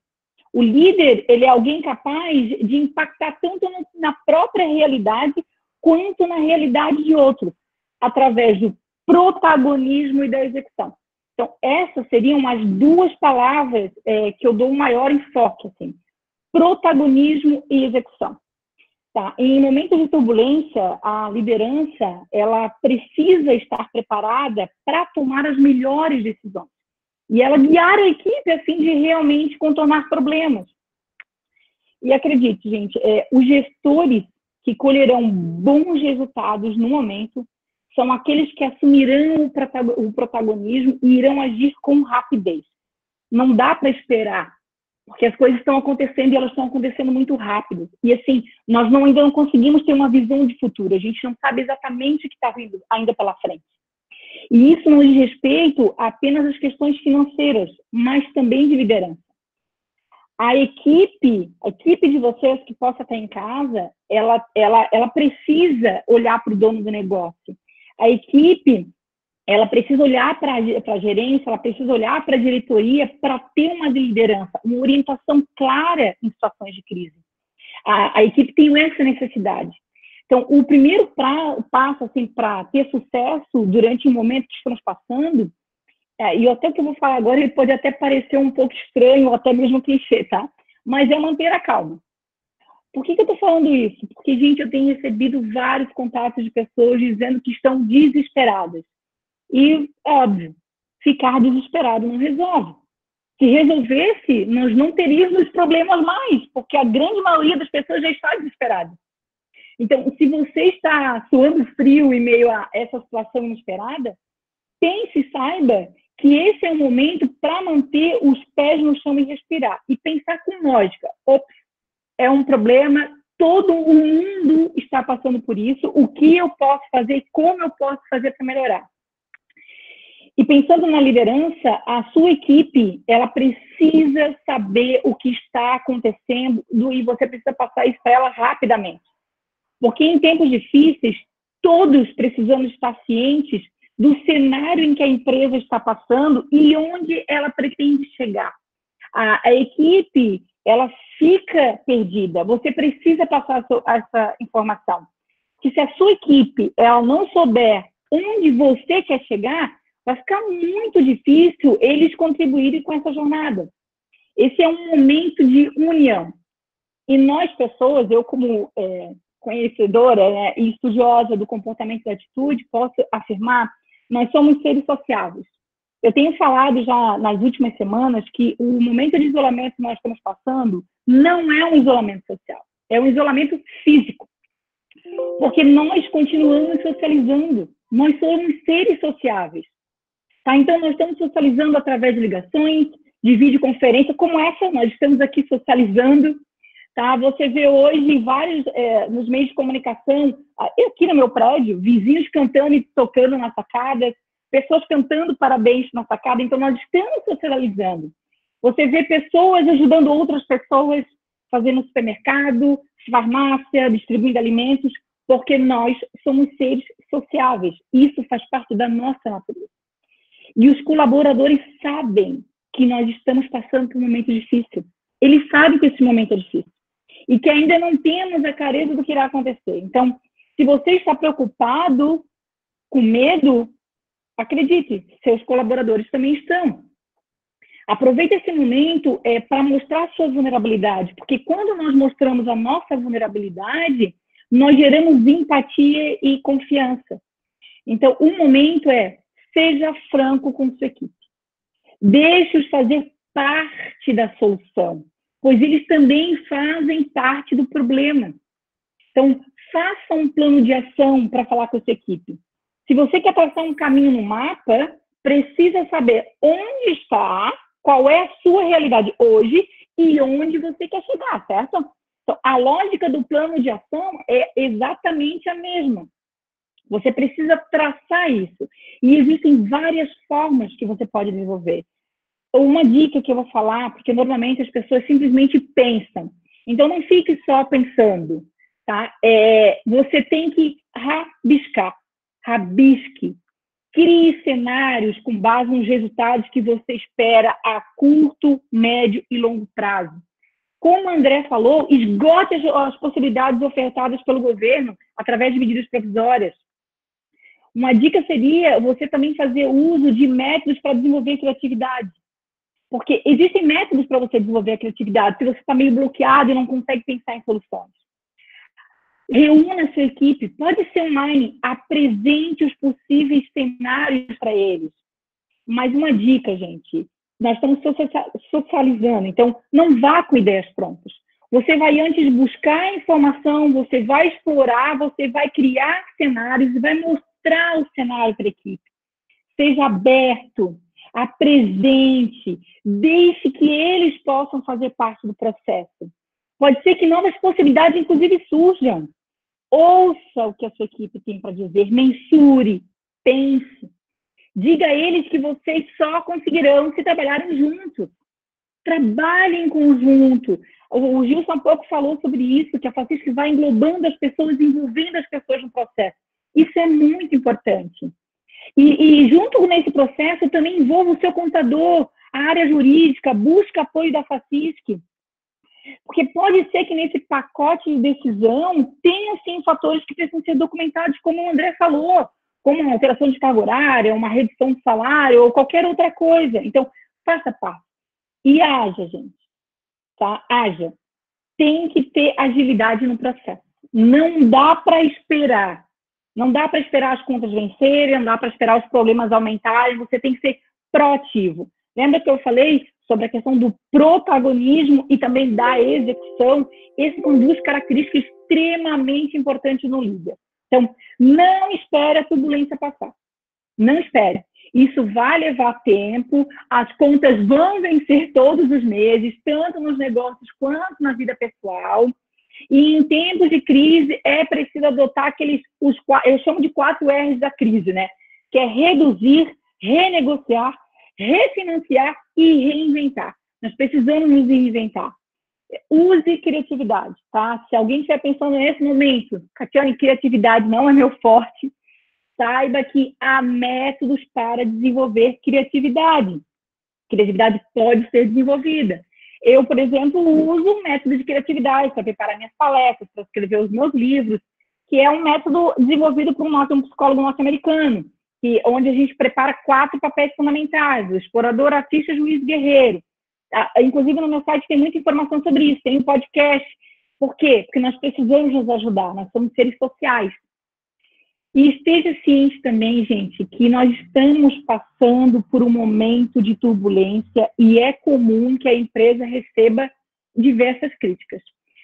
O líder, ele é alguém capaz de impactar tanto na própria realidade quanto na realidade de outros, através do protagonismo e da execução. Então, essas seriam as duas palavras que eu dou um maior enfoque, assim, protagonismo e execução. Tá? Em momentos de turbulência, a liderança ela precisa estar preparada para tomar as melhores decisões. E ela guiar a equipe a fim de realmente contornar problemas. E acredite, gente, os gestores que colherão bons resultados no momento são aqueles que assumirão o protagonismo e irão agir com rapidez. Não dá para esperar, porque as coisas estão acontecendo e elas estão acontecendo muito rápido. E assim, nós ainda não conseguimos ter uma visão de futuro, a gente não sabe exatamente o que está vindo ainda pela frente. E isso não diz respeito apenas às questões financeiras, mas também de liderança. A equipe de vocês que possa estar em casa, ela precisa olhar para o dono do negócio. A equipe, ela precisa olhar para a gerência, ela precisa olhar para a diretoria para ter uma liderança, uma orientação clara em situações de crise. A equipe tem essa necessidade. Então, o primeiro passo assim, para ter sucesso durante o momento que estamos passando, e até o que eu vou falar agora, ele pode até parecer um pouco estranho ou até mesmo clichê, tá? Mas é manter a calma. Por que eu estou falando isso? Porque, gente, eu tenho recebido vários contatos de pessoas dizendo que estão desesperadas. E, óbvio, ficar desesperado não resolve. Se resolvesse, nós não teríamos problemas mais, porque a grande maioria das pessoas já está desesperada. Então, se você está suando frio em meio a essa situação inesperada, pense e saiba que esse é o momento para manter os pés no chão e respirar. E pensar com lógica. Ops, é um problema, todo o mundo está passando por isso, o que eu posso fazer, como eu posso fazer para melhorar. E pensando na liderança, a sua equipe, ela precisa saber o que está acontecendo e você precisa passar isso para ela rapidamente. Porque em tempos difíceis, todos precisamos estar cientes do cenário em que a empresa está passando e onde ela pretende chegar. A equipe, ela fica perdida. Você precisa passar essa informação. Que se a sua equipe ela não souber onde você quer chegar, vai ficar muito difícil eles contribuírem com essa jornada. Esse é um momento de união. E nós, pessoas, eu como conhecedora, né, e estudiosa do comportamento e da atitude, posso afirmar, nós somos seres sociáveis. Eu tenho falado já nas últimas semanas que o momento de isolamento que nós estamos passando não é um isolamento social, é um isolamento físico. Porque nós continuamos socializando, nós somos seres sociáveis. Tá? Então, nós estamos socializando através de ligações, de videoconferência, como essa, nós estamos aqui socializando. Tá? Você vê hoje vários, nos meios de comunicação, aqui no meu prédio, vizinhos cantando e tocando na sacada, pessoas cantando parabéns na sacada, então nós estamos socializando. Você vê pessoas ajudando outras pessoas, fazendo supermercado, farmácia, distribuindo alimentos, porque nós somos seres sociáveis. Isso faz parte da nossa natureza. E os colaboradores sabem que nós estamos passando por um momento difícil. Eles sabem que esse momento é difícil. E que ainda não temos a clareza do que irá acontecer. Então, se você está preocupado, com medo, acredite, seus colaboradores também estão. Aproveite esse momento para mostrar a sua vulnerabilidade, porque quando nós mostramos a nossa vulnerabilidade, nós geramos empatia e confiança. Então, o momento seja franco com sua equipe. Deixe-os fazer parte da solução, pois eles também fazem parte do problema. Então, faça um plano de ação para falar com a sua equipe. Se você quer traçar um caminho no mapa, precisa saber onde está, qual é a sua realidade hoje e onde você quer chegar, certo? Então, a lógica do plano de ação é exatamente a mesma. Você precisa traçar isso. E existem várias formas que você pode desenvolver. Uma dica que eu vou falar, porque normalmente as pessoas simplesmente pensam. Então, não fique só pensando, tá? Você tem que rabiscar. Rabisque. Crie cenários com base nos resultados que você espera a curto, médio e longo prazo. Como o André falou, esgote as possibilidades ofertadas pelo governo através de medidas provisórias. Uma dica seria você também fazer uso de métodos para desenvolver criatividade. Porque existem métodos para você desenvolver a criatividade, se você está meio bloqueado e não consegue pensar em soluções. Reúna a sua equipe, pode ser online, apresente os possíveis cenários para eles. Mais uma dica, gente, nós estamos socializando, então não vá com ideias prontas. Você vai antes buscar informação, você vai explorar, você vai criar cenários e vai mostrar o cenário para a equipe. Seja aberto, apresente, deixe que eles possam fazer parte do processo. Pode ser que novas possibilidades, inclusive, surjam. Ouça o que a sua equipe tem para dizer, mensure, pense. Diga a eles que vocês só conseguirão se trabalharem juntos. Trabalhem em conjunto. O Gilson há pouco falou sobre isso, que a Facisc vai englobando as pessoas, envolvendo as pessoas no processo. Isso é muito importante. E junto nesse processo também envolva o seu contador, a área jurídica, busca apoio da Facisc. Porque pode ser que nesse pacote de decisão tenha, sim, fatores que precisam ser documentados, como o André falou, como uma alteração de carga horária, uma redução de salário ou qualquer outra coisa. Então, faça parte. E haja, gente. Tá? Haja. Tem que ter agilidade no processo. Não dá para esperar. Não dá para esperar as contas vencerem, não dá para esperar os problemas aumentarem. Você tem que ser proativo. Lembra que eu falei sobre a questão do protagonismo e também da execução? Essas são duas características extremamente importante no líder. Então, não espere a turbulência passar. Não espere. Isso vai levar tempo, as contas vão vencer todos os meses, tanto nos negócios quanto na vida pessoal. E em tempos de crise é preciso adotar eu chamo de 4 R's da crise, né? Que é reduzir, renegociar, refinanciar e reinventar. Nós precisamos nos reinventar. Use criatividade, tá? Se alguém estiver pensando nesse momento, Catiane, criatividade não é meu forte, saiba que há métodos para desenvolver criatividade. Criatividade pode ser desenvolvida. Eu, por exemplo, uso um método de criatividade para preparar minhas palestras, para escrever os meus livros, que é um método desenvolvido por um psicólogo norte-americano, onde a gente prepara 4 papéis fundamentais: o explorador, artista, juiz, guerreiro. Inclusive, no meu site tem muita informação sobre isso, tem um podcast. Por quê? Porque nós precisamos nos ajudar, nós somos seres sociais. E esteja ciente também, gente, que nós estamos passando por um momento de turbulência e é comum que a empresa receba diversas críticas.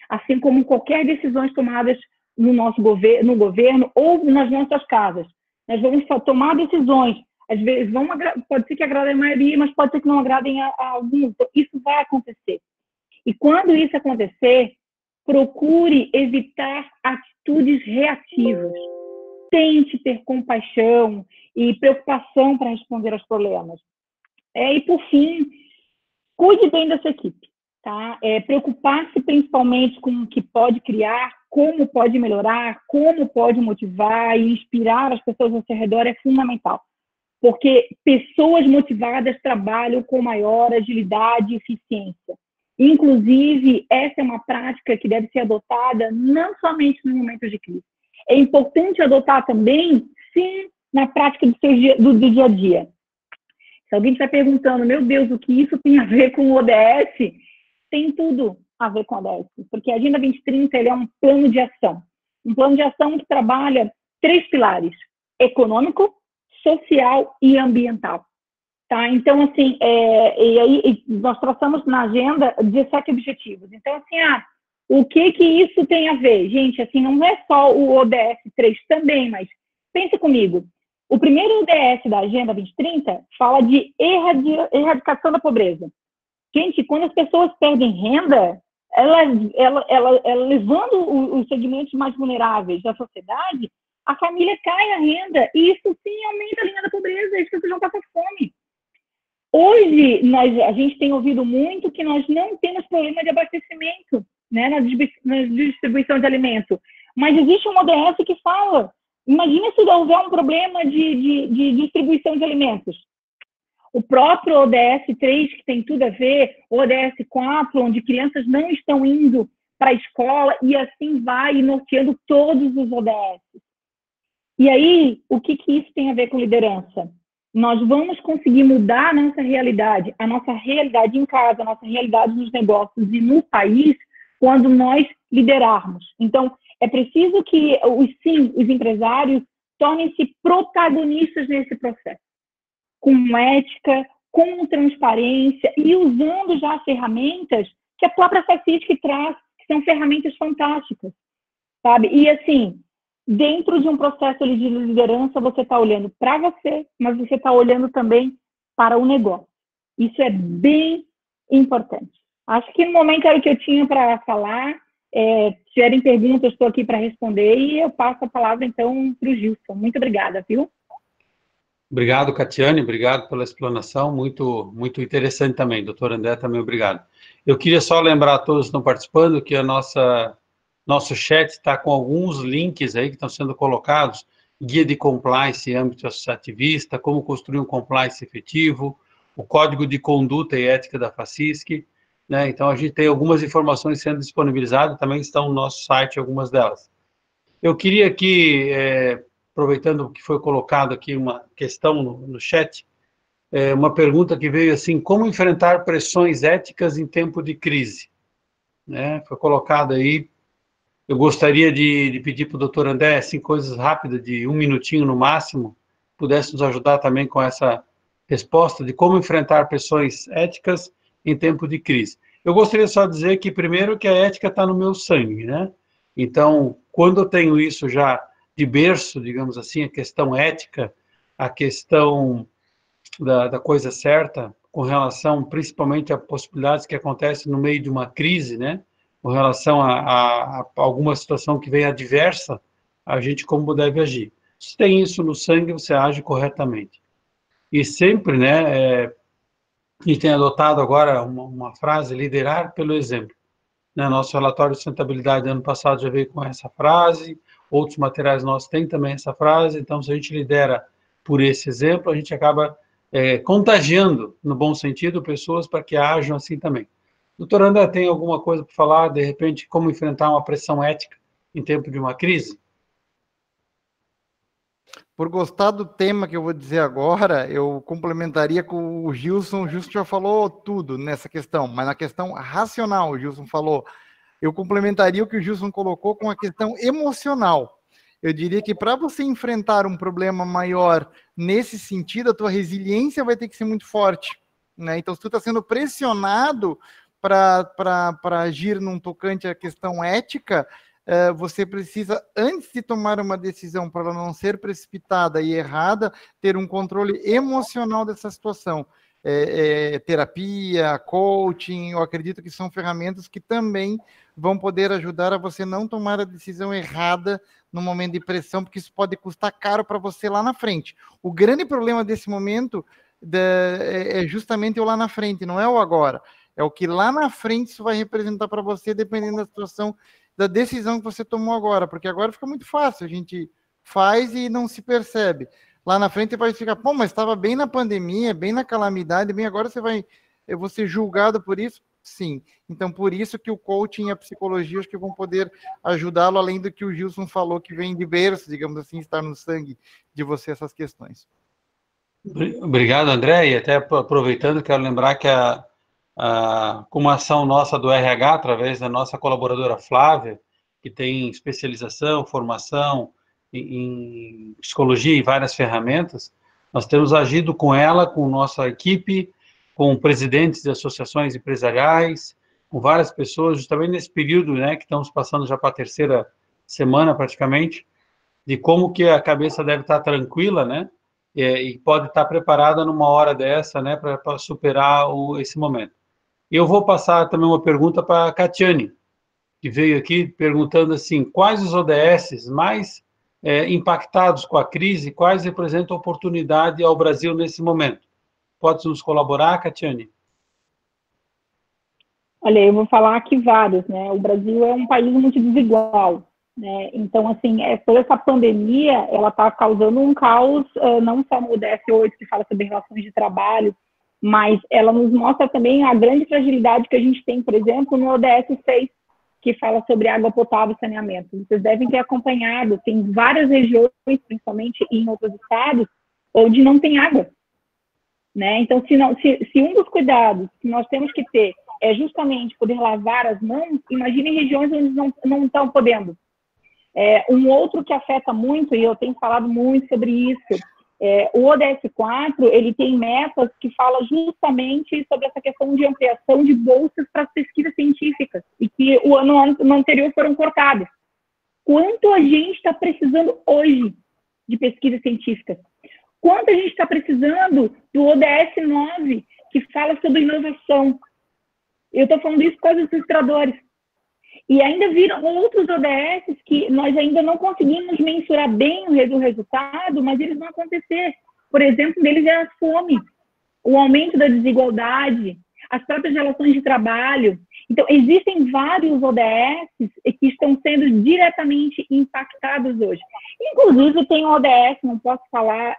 Assim como qualquer decisão tomadas no nosso no governo ou nas nossas casas. Nós vamos tomar decisões, às vezes pode ser que agradem a maioria, mas pode ser que não agradem a alguns. Então, isso vai acontecer. E quando isso acontecer, procure evitar atitudes reativas. Tente ter compaixão e preocupação para responder aos problemas. E, por fim, cuide bem da sua equipe. Tá? Preocupar-se principalmente com o que pode criar, como pode melhorar, como pode motivar e inspirar as pessoas ao seu redor é fundamental. Porque pessoas motivadas trabalham com maior agilidade e eficiência. Inclusive, essa é uma prática que deve ser adotada não somente nos momentos de crise. É importante adotar também, sim, na prática do dia a dia. Se alguém estiver perguntando, meu Deus, o que isso tem a ver com o ODS? Tem tudo a ver com o ODS, porque a Agenda 2030 ele é um plano de ação. Um plano de ação que trabalha 3 pilares: econômico, social e ambiental. Tá? Então, assim, nós traçamos na agenda 17 objetivos. Então, assim, o que isso tem a ver? Gente, assim, não é só o ODS 3 também, mas pense comigo. O primeiro ODS da Agenda 2030 fala de erradicação da pobreza. Gente, quando as pessoas perdem renda, ela levando os segmentos mais vulneráveis da sociedade, a família cai a renda e isso sim aumenta a linha da pobreza, as pessoas vão passar fome. Hoje, a gente tem ouvido muito que nós não temos problema de abastecimento, né, na distribuição de alimento. Mas existe um ODS que fala, imagina se houver um problema de distribuição de alimentos. O próprio ODS 3, que tem tudo a ver, o ODS 4, onde crianças não estão indo para a escola, e assim vai norteando todos os ODS. E aí, o que isso tem a ver com liderança? Nós vamos conseguir mudar a nossa realidade em casa, a nossa realidade nos negócios e no país, quando nós liderarmos. Então, é preciso que, os empresários tornem-se protagonistas nesse processo, com ética, com transparência e usando já ferramentas que a própria SACISC traz, que são ferramentas fantásticas, sabe? E, assim, dentro de um processo de liderança, você está olhando para você, mas você está olhando também para o negócio. Isso é bem importante. Acho que no momento era o que eu tinha para falar. Se tiverem perguntas, estou aqui para responder e eu passo a palavra, então, para o Gilson. Muito obrigada, viu? Obrigado, Catiane. Obrigado pela explanação. Muito, muito interessante também. Doutor André, também obrigado. Eu queria só lembrar a todos que estão participando que nosso chat está com alguns links aí que estão sendo colocados: guia de compliance em âmbito associativista, como construir um compliance efetivo, o código de conduta e ética da FACISC, né? Então, a gente tem algumas informações sendo disponibilizadas, também estão no nosso site, algumas delas. Eu queria aqui, aproveitando que foi colocado aqui uma questão no chat, uma pergunta que veio assim: como enfrentar pressões éticas em tempo de crise? Né? Foi colocado aí. Eu gostaria de pedir para o doutor André, assim, coisas rápidas, de 1 minutinho no máximo, pudesse nos ajudar também com essa resposta de como enfrentar pressões éticas em tempo de crise. Eu gostaria só de dizer que, primeiro, que a ética está no meu sangue, né? Então, quando eu tenho isso já de berço, digamos assim, a questão ética, a questão da coisa certa, com relação principalmente a possibilidades que acontecem no meio de uma crise, né? Com relação a alguma situação que venha adversa, a gente como deve agir. Se tem isso no sangue, você age corretamente. E sempre, né, a gente tem adotado agora uma frase, liderar pelo exemplo. Né? Nosso relatório de sustentabilidade do ano passado já veio com essa frase, outros materiais nossos têm também essa frase, então se a gente lidera por esse exemplo, a gente acaba contagiando, no bom sentido, pessoas para que ajam assim também. Doutor André, tem alguma coisa para falar, de repente, como enfrentar uma pressão ética em tempo de uma crise? Por gostar do tema que eu vou dizer agora, eu complementaria com o Gilson. O Gilson já falou tudo nessa questão, mas na questão racional, o Gilson falou. Eu complementaria o que o Gilson colocou com a questão emocional. Eu diria que para você enfrentar um problema maior nesse sentido, a tua resiliência vai ter que ser muito forte, né? Então, se tu está sendo pressionado para agir num tocante à questão ética, você precisa, antes de tomar uma decisão para ela não ser precipitada e errada, ter um controle emocional dessa situação. Terapia, coaching, eu acredito que são ferramentas que também vão poder ajudar a você não tomar a decisão errada no momento de pressão, porque isso pode custar caro para você lá na frente. O grande problema desse momento é justamente o lá na frente, não é o agora. É o que lá na frente isso vai representar para você, dependendo da situação, da decisão que você tomou agora, porque agora fica muito fácil, a gente faz e não se percebe. Lá na frente vai ficar, pô, mas estava bem na pandemia, bem na calamidade, bem agora eu vou ser julgado por isso? Sim. Então, por isso que o coaching e a psicologia acho que vão poder ajudá-lo, além do que o Gilson falou, que vem de berço, digamos assim, estar no sangue de você essas questões. Obrigado, André, e até aproveitando, quero lembrar que com uma ação nossa do RH, através da nossa colaboradora Flávia, que tem especialização, formação em psicologia e várias ferramentas, nós temos agido com ela, com nossa equipe, com presidentes de associações empresariais, com várias pessoas, justamente nesse período, né, que estamos passando já para a terceira semana, praticamente, de como que a cabeça deve estar tranquila, né, e pode estar preparada numa hora dessa, né, para superar esse momento. E eu vou passar também uma pergunta para a Catiane, que veio aqui perguntando assim, quais os ODS mais impactados com a crise, quais representam oportunidade ao Brasil nesse momento? Pode nos colaborar, Catiane? Olha, eu vou falar aqui vários, né? O Brasil é um país muito desigual, né? Então, assim, toda essa pandemia, ela está causando um caos, não só no ODS 8, que fala sobre relações de trabalho, mas ela nos mostra também a grande fragilidade que a gente tem, por exemplo, no ODS 6, que fala sobre água potável e saneamento. Vocês devem ter acompanhado, tem várias regiões, principalmente em outros estados, onde não tem água, né? Então, se um dos cuidados que nós temos que ter é justamente poder lavar as mãos, imagine regiões onde não estão podendo. Um outro que afeta muito, e eu tenho falado muito sobre isso, o ODS 4, ele tem metas que falam justamente sobre essa questão de ampliação de bolsas para as pesquisas científicas, e que o ano anterior foram cortadas. Quanto a gente está precisando hoje de pesquisas científicas? Quanto a gente está precisando do ODS 9, que fala sobre inovação? Eu estou falando isso por causa dos ilustradores. E ainda viram outros ODS que nós ainda não conseguimos mensurar bem o resultado, mas eles vão acontecer. Por exemplo, um deles é a fome, o aumento da desigualdade, as próprias relações de trabalho. Então, existem vários ODS que estão sendo diretamente impactados hoje. Inclusive, tem um ODS, não posso falar,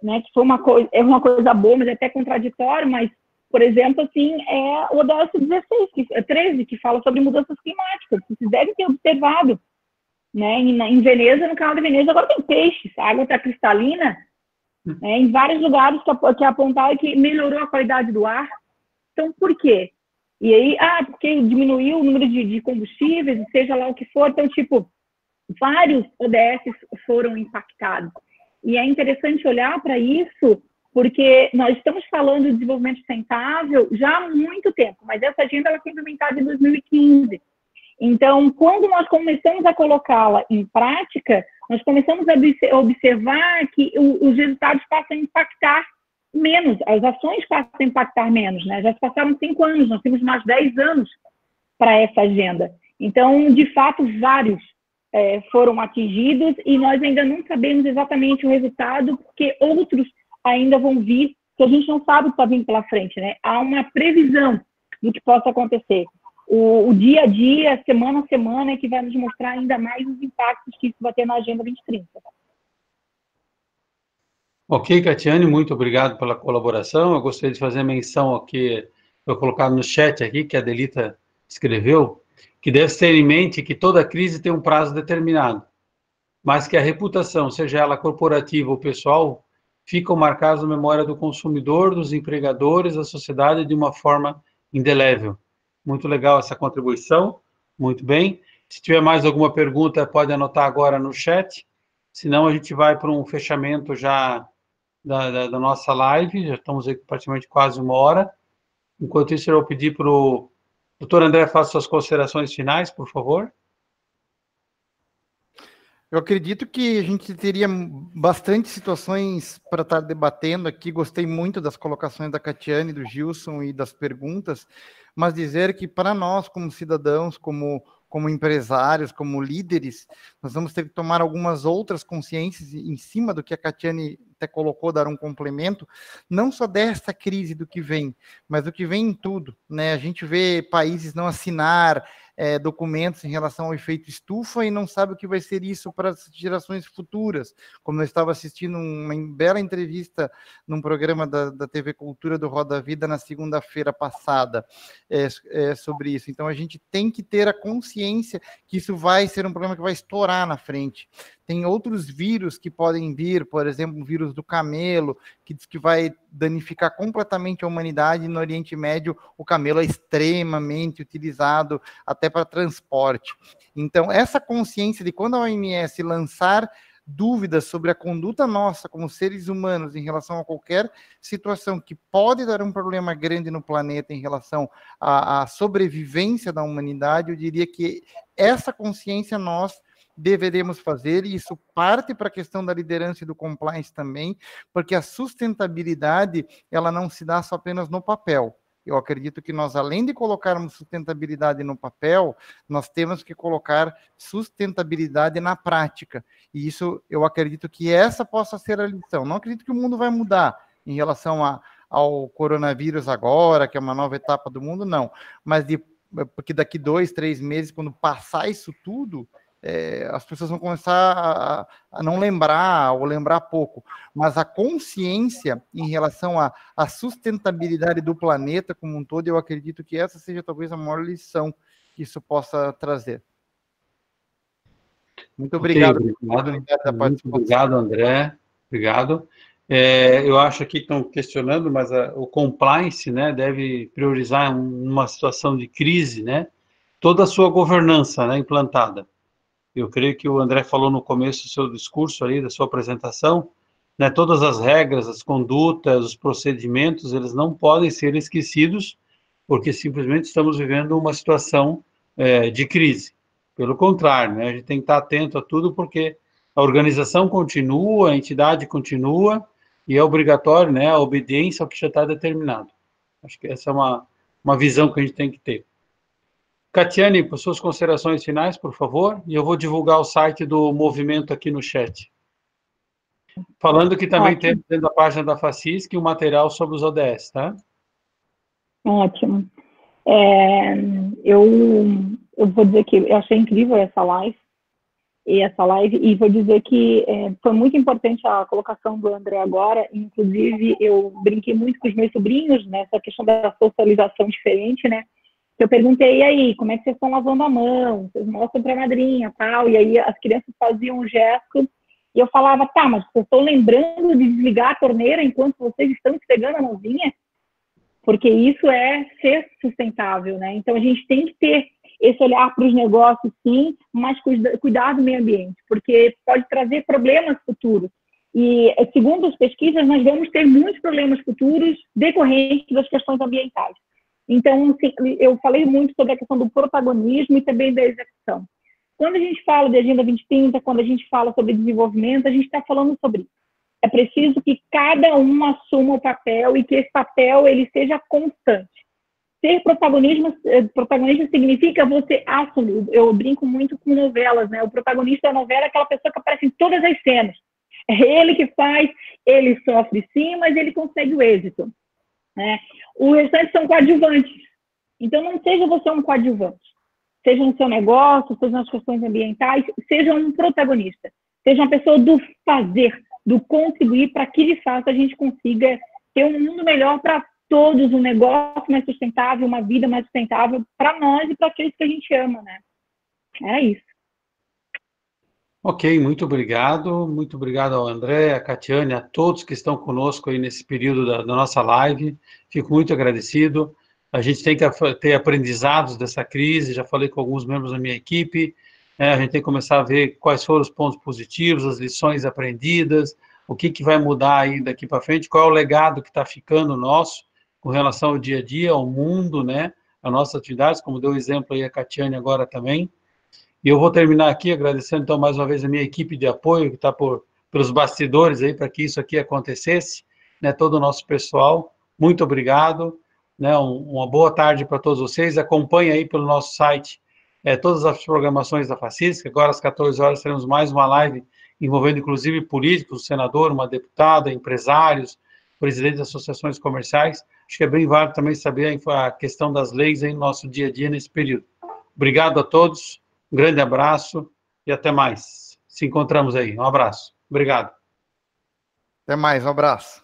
né, que foi uma coisa boa, mas é até contraditório, mas, por exemplo, assim, é o ODS 13, que fala sobre mudanças climáticas. Vocês devem ter observado, né? Em Veneza, no canal de Veneza, agora tem peixes, a água está cristalina, né? Em vários lugares que apontaram que melhorou a qualidade do ar. Então, por quê? E aí, porque diminuiu o número de combustíveis, seja lá o que for. Então, tipo, vários ODS foram impactados. E é interessante olhar para isso, porque nós estamos falando de desenvolvimento sustentável já há muito tempo, mas essa agenda ela foi implementada em 2015. Então, quando nós começamos a colocá-la em prática, nós começamos a observar que os resultados passam a impactar menos, as ações passam a impactar menos, né? Já se passaram 5 anos, nós temos mais 10 anos para essa agenda. Então, de fato, vários foram atingidos e nós ainda não sabemos exatamente o resultado, porque outros ainda vão vir, que a gente não sabe o que está vindo pela frente, né? Há uma previsão do que possa acontecer. O dia a dia, semana a semana, é que vai nos mostrar ainda mais os impactos que isso vai ter na Agenda 2030. Ok, Catiane, muito obrigado pela colaboração. Eu gostaria de fazer menção aqui, eu colocar no chat aqui, que a Delita escreveu, que deve ter em mente que toda crise tem um prazo determinado, mas que a reputação, seja ela corporativa ou pessoal, ficam marcadas na memória do consumidor, dos empregadores, da sociedade de uma forma indelével. Muito legal essa contribuição, muito bem. Se tiver mais alguma pergunta, pode anotar agora no chat, senão a gente vai para um fechamento já da nossa live, já estamos aí praticamente quase 1 hora. Enquanto isso, eu vou pedir para o doutor André faça suas considerações finais, por favor. Eu acredito que a gente teria bastante situações para estar debatendo aqui. Gostei muito das colocações da Catiane, do Gilson e das perguntas, mas dizer que para nós, como cidadãos, como empresários, como líderes, nós vamos ter que tomar algumas outras consciências em cima do que a Catiane até colocou, dar um complemento, não só desta crise do que vem, mas do que vem em tudo, né? A gente vê países não assinar documentos em relação ao efeito estufa e não sabe o que vai ser isso para as gerações futuras. Como eu estava assistindo uma bela entrevista num programa da TV Cultura do Roda Vida na segunda-feira passada sobre isso. Então, a gente tem que ter a consciência que isso vai ser um problema que vai estourar na frente. Tem outros vírus que podem vir, por exemplo, o vírus do camelo, que diz que vai danificar completamente a humanidade. No Oriente Médio, o camelo é extremamente utilizado até para transporte. Então, essa consciência de quando a OMS lançar dúvidas sobre a conduta nossa como seres humanos em relação a qualquer situação que pode dar um problema grande no planeta em relação à sobrevivência da humanidade, eu diria que essa consciência nós deveremos fazer, e isso parte para a questão da liderança e do compliance também, porque a sustentabilidade, ela não se dá só apenas no papel. Eu acredito que nós, além de colocarmos sustentabilidade no papel, nós temos que colocar sustentabilidade na prática. E isso, eu acredito que essa possa ser a lição. Não acredito que o mundo vai mudar em relação ao coronavírus agora, que é uma nova etapa do mundo, não. Mas porque daqui 2, 3 meses, quando passar isso tudo, as pessoas vão começar a não lembrar, ou lembrar pouco, mas a consciência em relação à sustentabilidade do planeta como um todo, eu acredito que essa seja talvez a maior lição que isso possa trazer. Muito obrigado. Muito obrigado, André. Obrigado. Eu acho aqui que estão questionando, mas o compliance, né, deve priorizar uma situação de crise, né, toda a sua governança, né, implantada. Eu creio que o André falou no começo do seu discurso aí, da sua apresentação, né, todas as regras, as condutas, os procedimentos, eles não podem ser esquecidos, porque simplesmente estamos vivendo uma situação de crise. Pelo contrário, né, a gente tem que estar atento a tudo, porque a organização continua, a entidade continua, e é obrigatório, né, a obediência ao que já está determinado. Acho que essa é uma visão que a gente tem que ter. Catiane, por suas considerações finais, por favor, e eu vou divulgar o site do movimento aqui no chat. Falando que também tem dentro da página da FACISC um material sobre os ODS, tá? Ótimo. Eu vou dizer que eu achei incrível essa live, e vou dizer que foi muito importante a colocação do André agora. Inclusive, eu brinquei muito com os meus sobrinhos nessa questão da socialização diferente, né? Eu perguntei, e aí, como é que vocês estão lavando a mão? Vocês mostram para a madrinha, tal, e aí as crianças faziam um gesto, e eu falava, tá, mas vocês estão lembrando de desligar a torneira enquanto vocês estão esfregando a mãozinha? Porque isso é ser sustentável, né? Então, a gente tem que ter esse olhar para os negócios, sim, mas cuidar do meio ambiente, porque pode trazer problemas futuros. E, segundo as pesquisas, nós vamos ter muitos problemas futuros decorrentes das questões ambientais. Então, assim, eu falei muito sobre a questão do protagonismo e também da execução. Quando a gente fala de Agenda 2030, quando a gente fala sobre desenvolvimento, a gente está falando sobre isso. É preciso que cada um assuma o papel e que esse papel ele seja constante. Ser protagonista significa você assumir. Eu brinco muito com novelas, né? O protagonista da novela é aquela pessoa que aparece em todas as cenas. É ele que faz, ele sofre sim, mas ele consegue o êxito, né? O restante são coadjuvantes. Então, não seja você um coadjuvante. Seja no seu negócio, seja nas questões ambientais, seja um protagonista. Seja uma pessoa do fazer, do contribuir para que, de fato, a gente consiga ter um mundo melhor para todos, um negócio mais sustentável, uma vida mais sustentável para nós e para aqueles que a gente ama, né? É isso. Ok, muito obrigado ao André, a Catiane, a todos que estão conosco aí nesse período da nossa live, fico muito agradecido. A gente tem que ter aprendizados dessa crise, já falei com alguns membros da minha equipe, a gente tem que começar a ver quais foram os pontos positivos, as lições aprendidas, o que vai mudar aí daqui para frente, qual é o legado que está ficando nosso com relação ao dia a dia, ao mundo, né, às nossas atividades, como deu o exemplo aí a Catiane agora também. E eu vou terminar aqui agradecendo, então, mais uma vez a minha equipe de apoio, que está pelos bastidores aí, para que isso aqui acontecesse, né, todo o nosso pessoal, muito obrigado, né, uma boa tarde para todos vocês, acompanhe aí pelo nosso site todas as programações da Facisca, agora às 14 horas teremos mais uma live envolvendo, inclusive, políticos, um senador, uma deputada, empresários, presidentes de associações comerciais, acho que é bem válido também saber a questão das leis aí no nosso dia a dia nesse período. Obrigado a todos. Um grande abraço e até mais. Se encontramos aí. Um abraço. Obrigado. Até mais, um abraço.